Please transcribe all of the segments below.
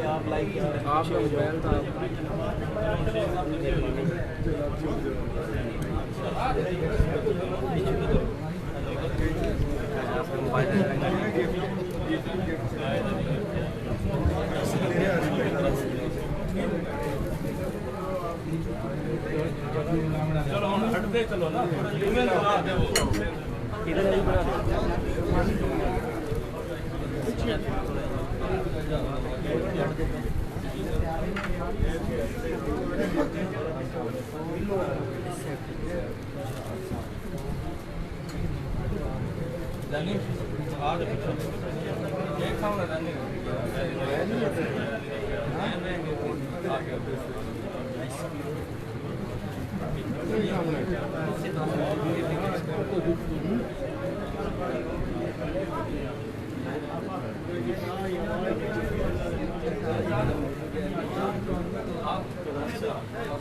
आप लाइक आप मोबाइल था चलो हम हटते चलो ना इधर आज एक खाऊंगा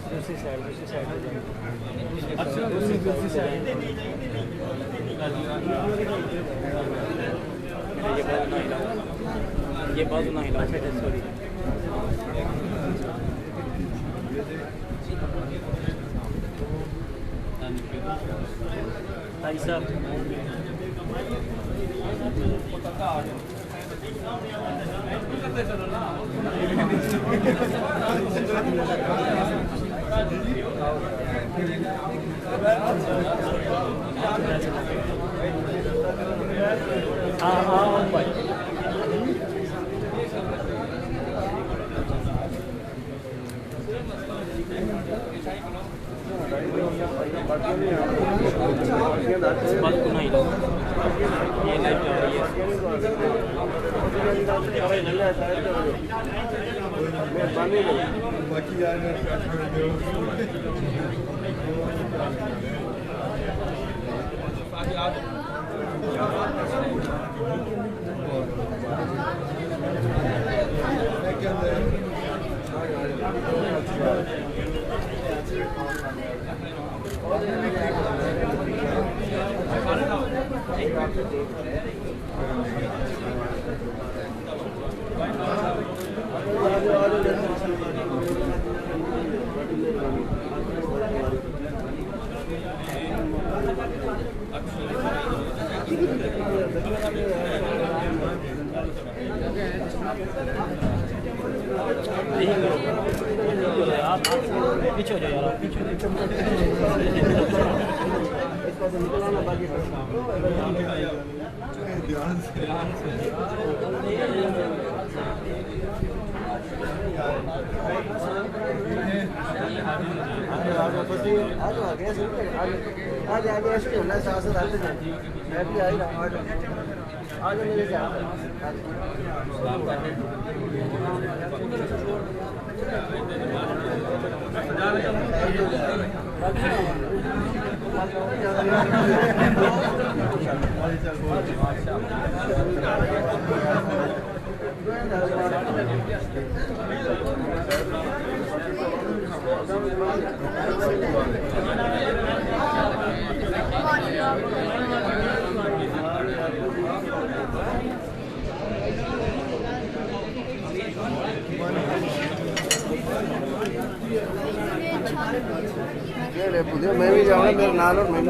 दूसरी साइड अच्छा दूसरी साइड ये बाजू ना हिला सॉरी भाई साहब हाँ भाई बात को नहीं लो ये लाइट जा रही है बाकी यार आप पीछे हो जाओ यार आप पीछे ध्यान से आज आगे ऐसे होना साथ मैं भी आई रहा आज मेरे से मैं भी जाऊँगा मेरे नाल और मैं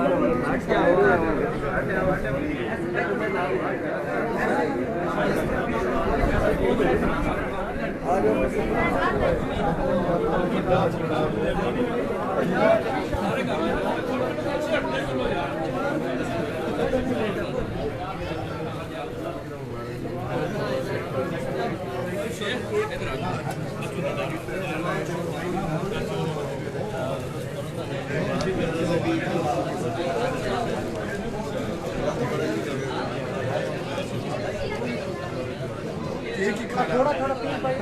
थोड़ा थोड़ा पी पाए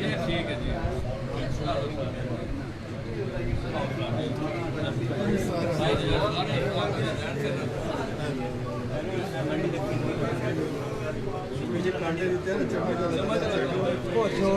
ठीक है जी मुझे कांटे देते हैं चम्मच वो जो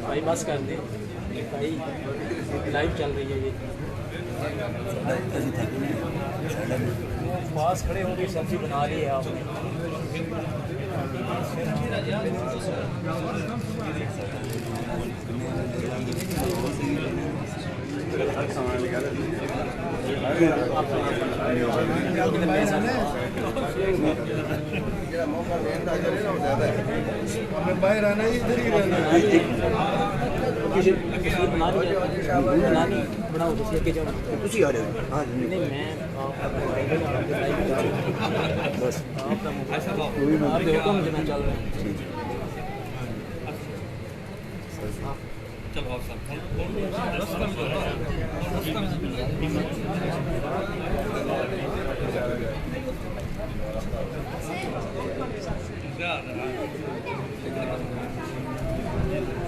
भाई बस कर दे भाई, लाइव चल रही है ये। पास खड़े होंगे, सब्जी बना ली है आपने। बाहर आना ही इधर ही रहना बनाओ लेके जाओ उसी आ रहे हो। हाँ नहीं मैं बस आप देखो मुझे मैं चल रहा हूँ। चलो आप सब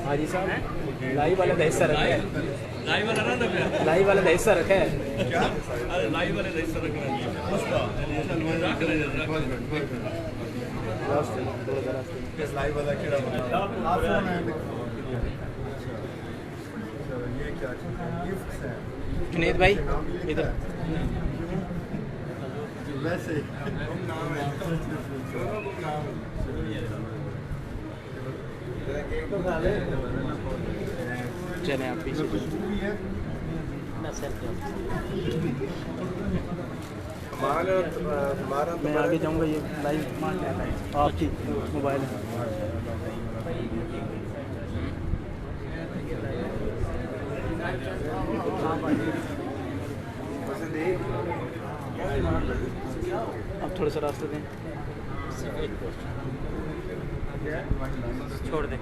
हाँ जी साहब, लाइव वाले का हिस्सा रखा है। लाइव वाला ना लाइव वाले का हिस्सा रखा है क्या? अरे लाइव वाले का हिस्सा रखना है उसका रख ले लाइव वाला क्या आप फोन है ये क्या गिफ्ट्स है जुनेद भाई इधर वैसे चले आप पीछे मैं आगे जाऊंगा। ये लाइव आपकी मोबाइल है। अब थोड़ा सा रास्ते दें। छोड़ दे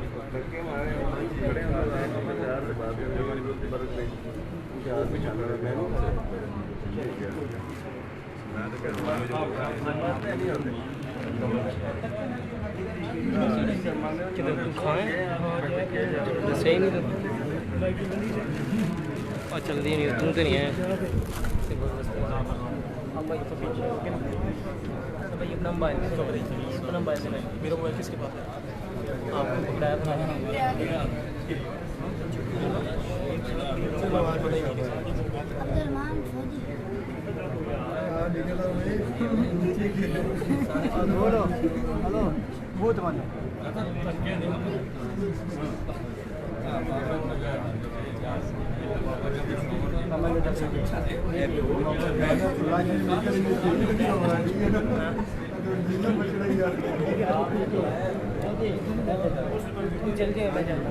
किधर तू खाए सही नहीं तो चल दी नहीं तू तो नहीं है भाई अपना मोबाइल अपना मोबाइल से मेरा मोबाइल किसके पास है आपको पकड़ाया था हेलो बहुत मन चल के मैं जाऊँ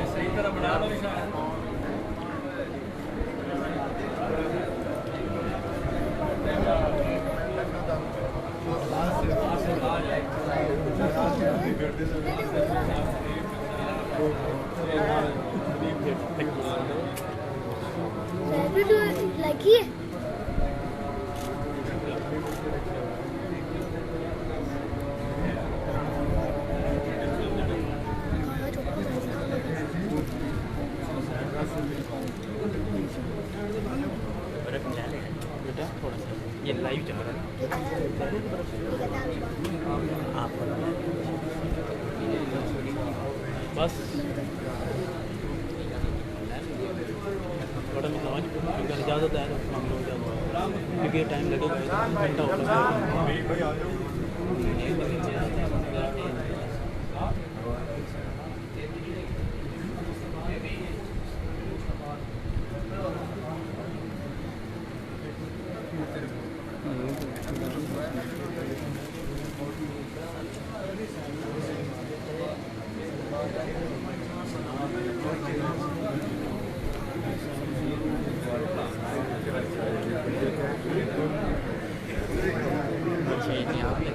सही तरह बना लो like here. बेटा थोड़ा सा ये लाइव चल रहा है आप बस थोड़ा मैं समझ अगर इजाज़त है तो हम लोग क्योंकि टाइम लगेगा घंटा होगा यहाँ पे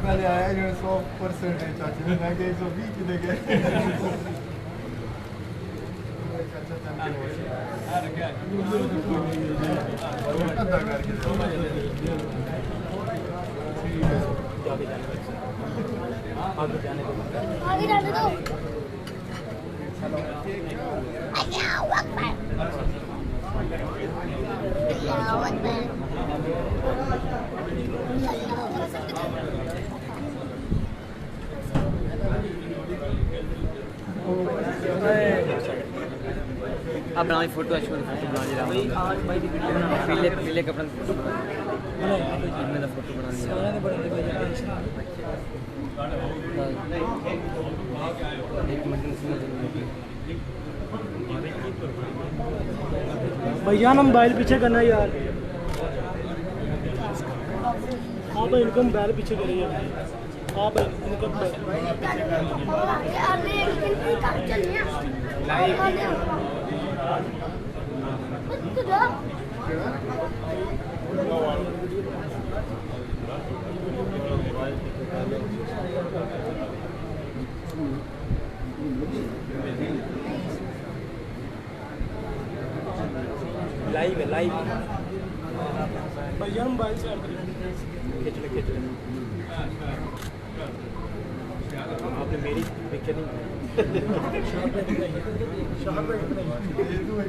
पहले आया जो 100% है चाचा ने मैं 120 दे गए आगे जाने दो। आप बनाओ फोटो अच्छी बना रहा हूँ पीले पीले कपड़े में फोटो बना इनमें फोटो बना लिया एक मिनट भैया ना मोबाइल पीछे करना यार। हाँ भाई इनका मोबाइल पीछे करिए। हाँ भाई इनका लाइव है लाइव भैया मोबाइल से खींच ले आपने मेरी पिक्चर नहीं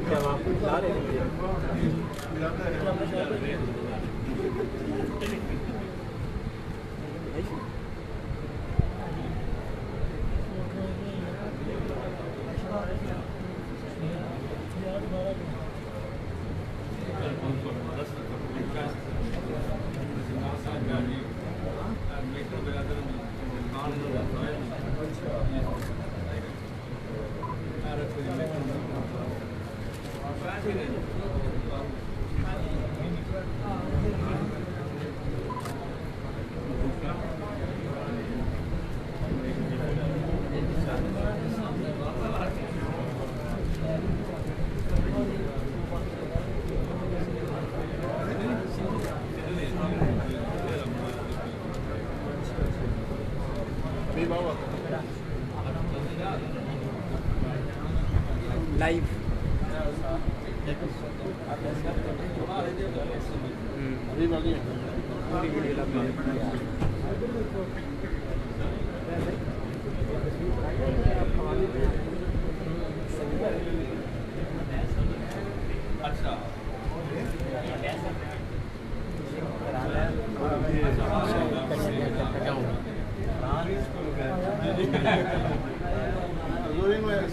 क्या आप ला रहे हैं लाइव अच्छा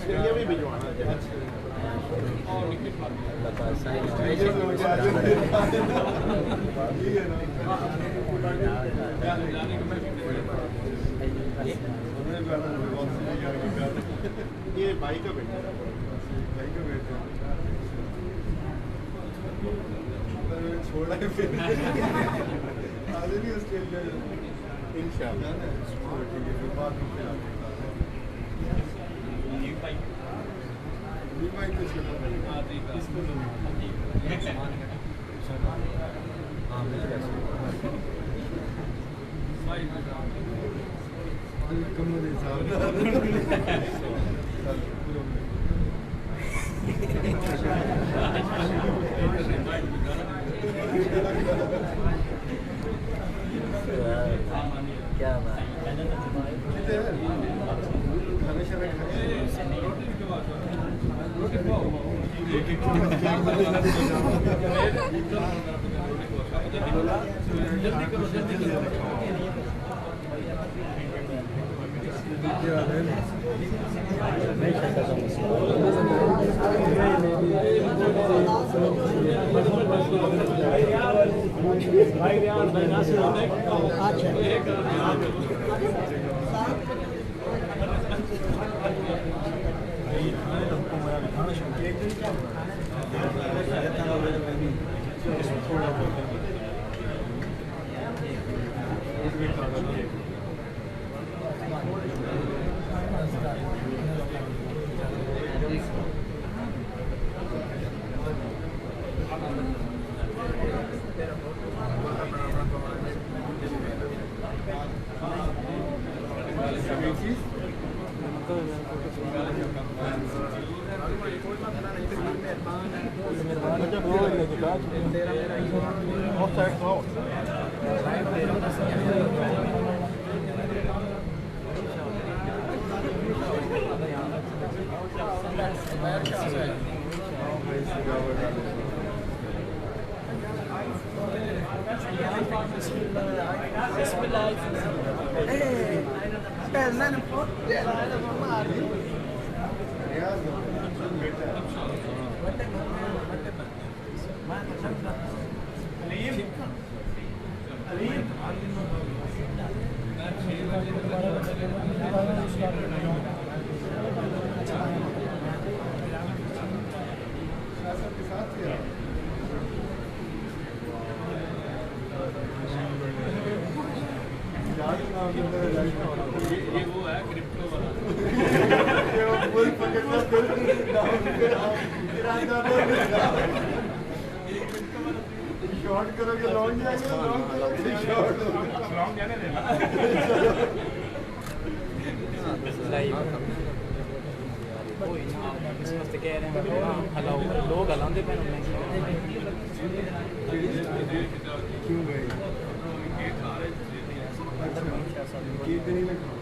ये भी भिजवाना है ये भाई का बेटा छोड़ा है फिर आगे नहीं ऑस्ट्रेलिया इंशाल्लाह बाद में क्या बात ये वो है क्रिप्टो वाला शॉर्ट करोगे लॉन्ग जाएगा लॉन्ग जाने देना कह रहे हैं हलाओ लोग हलाते पे क्यों गए कितनी लगा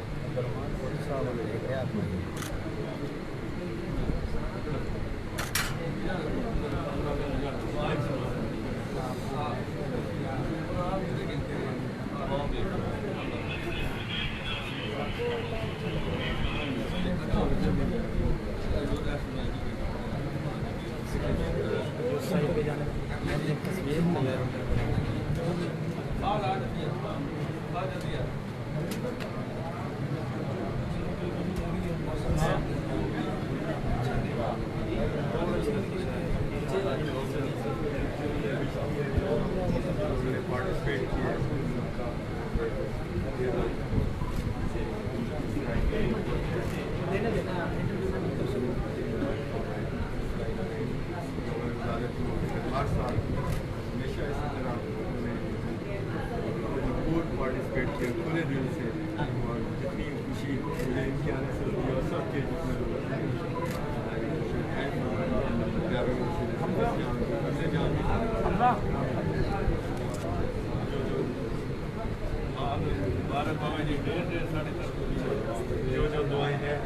जो दुआएं हैं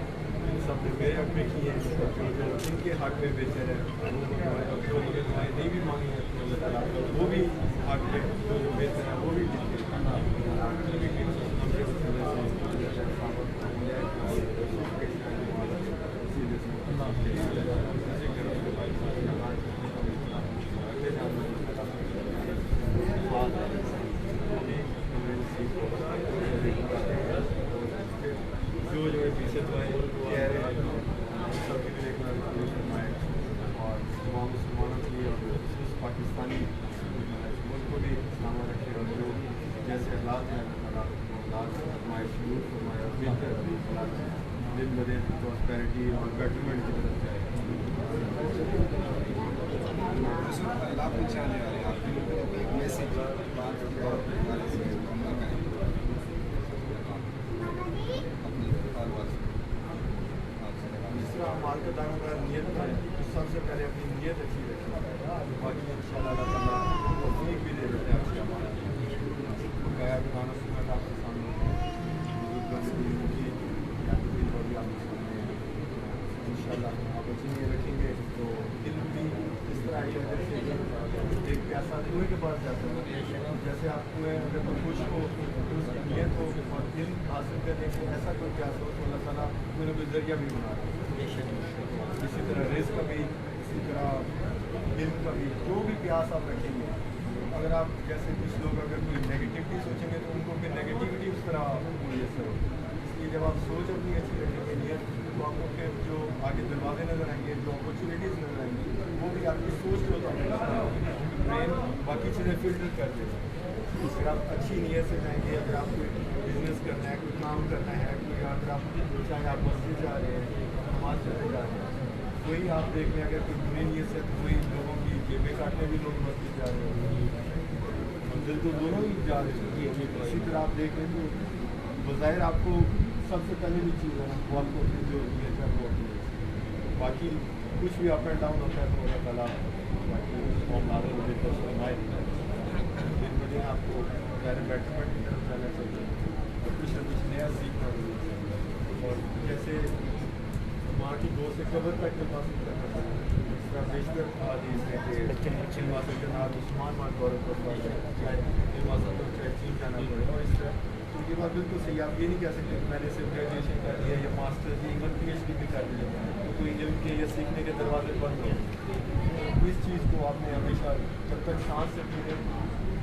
सबने मेरे हक में की हैं जो इनके हक में बेहतर है जो मुझे दुआएं नहीं भी मांगी हैं वो भी हक में जो बेहतर है वो भी जो पीछे दुआएं कह रहे हैं सबके लिए एक बार और तमाम मुसलमानों के लिए और पाकिस्तानी मुल्क को भी सलामत रखे और जो जैसे हालात हैं हमारे शुरू हमारे बेहतर दिन ब दिन प्रॉस्पेरिटी और बेटरमेंट की तरफ जाए मार्केट आने का नियत है सबसे पहले अपनी नियत अच्छी रखें बाकी इंशाल्लाह भी दे देते हैं आपका पुराना सुना था आपके सामने बुजुर्गों ने उनकी भी आपके सामने इंशाल्लाह आप बचेंगे रखेंगे तो इल्म भी इस तरह ही है जैसे एक प्यासा कुएं के पास जाता है, जैसे आप कुएं अगर कोई खुश हो तो उसकी नीयत हो और इल्म हासिल करने के ऐसा कोई प्यास हो तो अल्लाह ताला कोई ना कोई जरिया भी बना रहा है। इसी तरह रिज़्क़ का भी, इसी तरह इल्म का भी, जो भी प्यास आप रखेंगे, अगर आप जैसे कुछ लोग अगर कोई नेगेटिविटी सोचेंगे तो उनको फिर नेगेटिविटी उस तरह मुयसर हो। इसलिए जब आप सोच अपनी अच्छी रखेंगे नीयत, तो आपको फिर जो आगे दरवाजे नज़र आएंगे, जो अपॉर्चुनिटीज़ नज़र आएंगी, वो भी आपकी सोच के होता ब्रेन बाकी चीज़ें फिल्टर कर देगा। अगर आप अच्छी नीयत से जाएंगे, अगर आप कोई बिजनेस करना है, कोई काम करना है, कोई अगर आप चाहे आप मस्जिद जा रहे हैं, नमाज पढ़ने जा रहे हैं, कोई आप देख लें अगर कोई बुरी नीयत से, तो कोई लोगों की जेबें काटने भी लोग मस्जिद जा रहे हैं, मंजिल तो दोनों ही जा रहे हैं। इसी तरह आप देख लें तो बज़ाहिर आपको सबसे पहले भी चीज़ है ना, वो आपको अपनी जो नीयत है वो अपनी, बाकी कुछ भी अप एंड डाउन होता है तो अल्लाह ताला बाकी मामला मुझे तो सुनाए दिन ब दिन आपको ज़्यादा बेटरमेंट की तरफ जाना चाहिए और कुछ न कुछ नया सीखना चाहिए। और जैसे माँ की गो से कब्र तक हिफाजत करना चाहिए, इस तरह बेशतर हदीस है कि हिफाजत करना उस्मान मान गौरव को चाहे हिफाजत हो चाहे चीन जाना पड़े। और इस तरह तो ये बात बिल्कुल सही, आप ये नहीं कह सकते कि मैंने सिर्फ ग्रेजुएशन कर लिया या मास्टर्स या इवन PhD भी कर लिया तो कोई इल्म के या सीखने के दरवाजे बंद हो। तो इस चीज़ को आपने हमेशा जब तक सांस से पीने,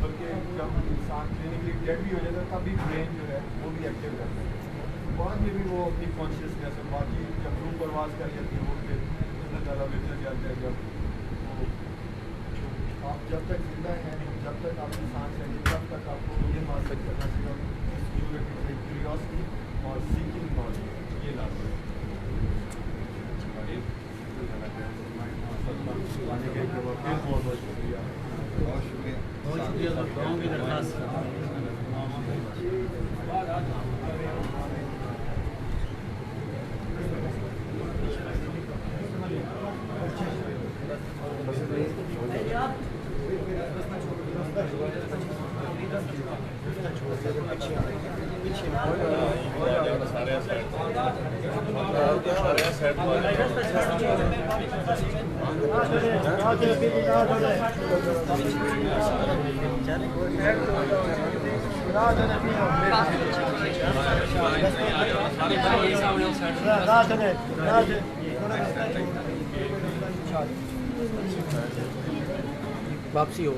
बल्कि जब इंसान क्लिनिकली डेड भी हो जाता है तब भी ब्रेन जो है वो भी एक्टिव रहता है, बाद में भी वो अपनी कॉन्शियसनेस और बाकी जब रूह परवाज कर जाती है वो फिर इतना ज़्यादा बेहतर जाता है। जब आप जब तक जिंदा हैं, जब तक आपकी सांस है, तब तक आपको ये हासिल करना चाहिए क्यूरियोसिटी और सीकिंग नॉलेज, ये लाजमी है। आने के लिए बहुत बहुत शुक्रिया, बहुत शुक्रिया, बहुत शुक्रिया। गाँव की दरख्वास्त वापसी हो।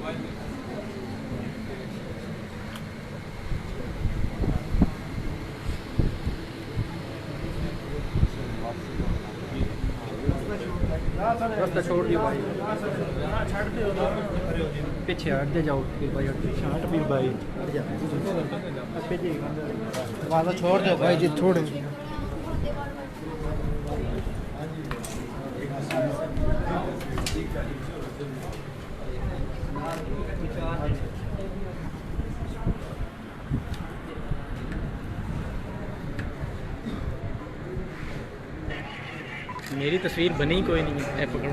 रास्ता छोड़ दियो भाई, पीछे हट दे जाओ फिर भाई, पीछे हट फिर भाई, हट जा वादा छोड़ दो भाई जी, छोड़ मेरी तस्वीर बनी कोई नहीं है, पकड़ो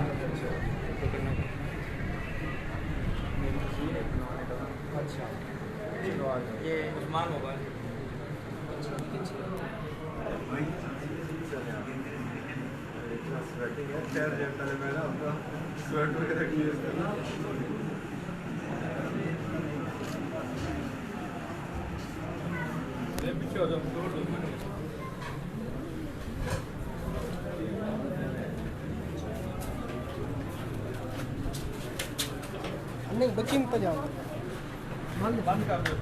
ये उस्मान मोबाइल स्वेटिंग है, पैर जब पहले मैं ना अपना स्वेट वगैरह यूज़ करना। पीछे हो जाओ, नहीं बच्ची में तो जाओ बंद कर दो।